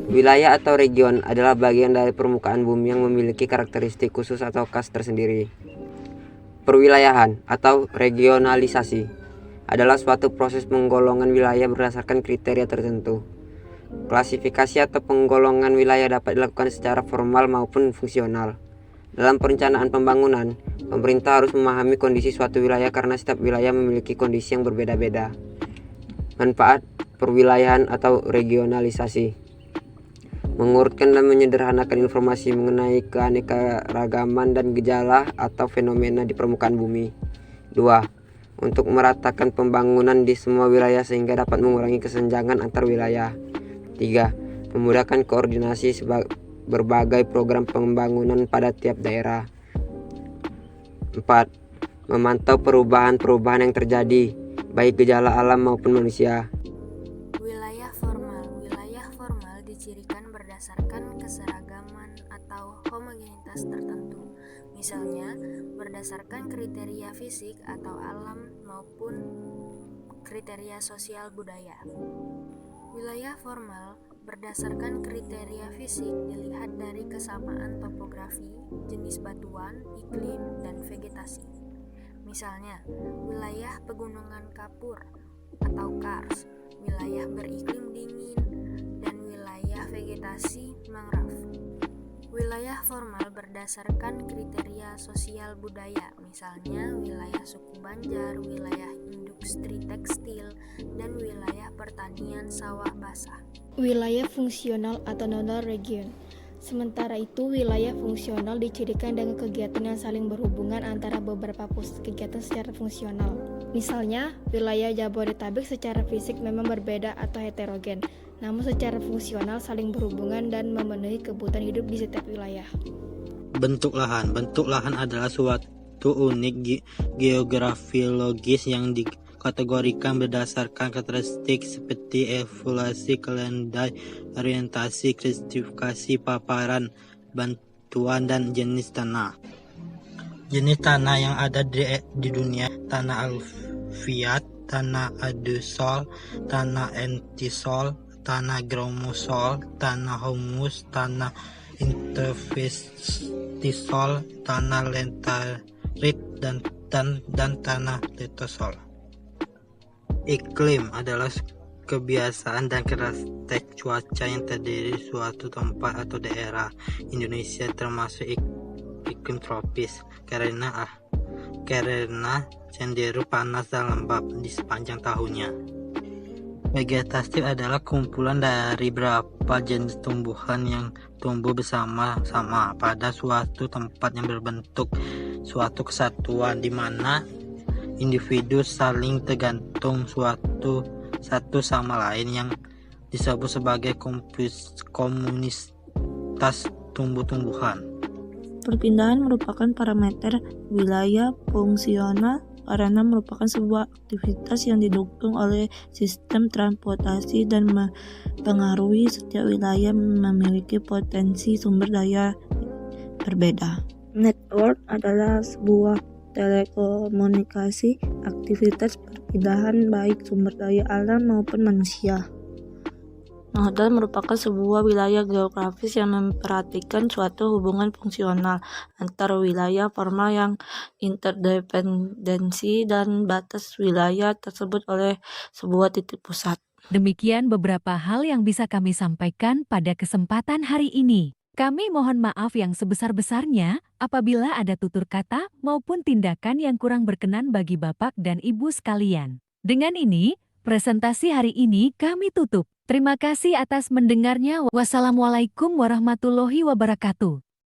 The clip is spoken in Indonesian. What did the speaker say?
Wilayah atau region adalah bagian dari permukaan bumi yang memiliki karakteristik khusus atau khas tersendiri. Perwilayahan atau regionalisasi adalah suatu proses penggolongan wilayah berdasarkan kriteria tertentu. Klasifikasi atau penggolongan wilayah dapat dilakukan secara formal maupun fungsional. Dalam perencanaan pembangunan, pemerintah harus memahami kondisi suatu wilayah karena setiap wilayah memiliki kondisi yang berbeda-beda. Manfaat perwilayahan atau regionalisasi: mengurutkan dan menyederhanakan informasi mengenai keanekaragaman dan gejala atau fenomena di permukaan bumi. 2. Untuk meratakan pembangunan di semua wilayah sehingga dapat mengurangi kesenjangan antar wilayah. 3. Memudahkan koordinasi berbagai program pembangunan pada tiap daerah. 4. Memantau perubahan-perubahan yang terjadi, baik gejala alam maupun manusia. Wilayah formal dicirikan berdasarkan keseragaman atau homogenitas tertentu, misalnya berdasarkan kriteria fisik atau alam maupun kriteria sosial budaya. Wilayah formal berdasarkan kriteria fisik dilihat dari kesamaan topografi, jenis batuan, iklim, dan vegetasi. Misalnya, wilayah pegunungan kapur atau kars, wilayah beriklim dingin, dan wilayah vegetasi mangrove. Wilayah formal berdasarkan kriteria sosial budaya, misalnya wilayah suku Banjar, wilayah industri tekstil, dan wilayah pertanian sawah basah. Wilayah fungsional atau nodal region. Sementara itu, wilayah fungsional dicirikan dengan kegiatan yang saling berhubungan antara beberapa pusat kegiatan secara fungsional. Misalnya, wilayah Jabodetabek secara fisik memang berbeda atau heterogen, namun secara fungsional saling berhubungan dan memenuhi kebutuhan hidup di setiap wilayah. Bentuk lahan. Bentuk lahan adalah suatu unit geografilogis yang dikategorikan berdasarkan karakteristik seperti elevasi, keledai, orientasi, klasifikasi, paparan, bantuan, dan jenis tanah. Jenis tanah yang ada di dunia: tanah alfiat, tanah adusol, tanah entisol, tanah gromosol, tanah humus, tanah intervestisol, tanah lentarit, dan tanah letosol. Iklim adalah kebiasaan dan karakteristik cuaca yang terdiri suatu tempat atau daerah. Indonesia termasuk iklim tropis karena cenderung panas dan lembab di sepanjang tahunnya. Vegetasi adalah kumpulan dari beberapa jenis tumbuhan yang tumbuh bersama-sama pada suatu tempat yang berbentuk suatu kesatuan di mana individu saling tergantung satu sama lain yang disebut sebagai komunitas tumbuh-tumbuhan. Perpindahan merupakan parameter wilayah fungsional karena merupakan sebuah aktivitas yang didukung oleh sistem transportasi dan mempengaruhi setiap wilayah memiliki potensi sumber daya berbeda. Network adalah sebuah telekomunikasi, aktivitas perpindahan baik sumber daya alam maupun manusia. Nodal merupakan sebuah wilayah geografis yang memperhatikan suatu hubungan fungsional antara wilayah formal yang interdependensi dan batas wilayah tersebut oleh sebuah titik pusat. Demikian beberapa hal yang bisa kami sampaikan pada kesempatan hari ini. Kami mohon maaf yang sebesar-besarnya apabila ada tutur kata maupun tindakan yang kurang berkenan bagi Bapak dan Ibu sekalian. Dengan ini, presentasi hari ini kami tutup. Terima kasih atas mendengarnya. Wassalamualaikum warahmatullahi wabarakatuh.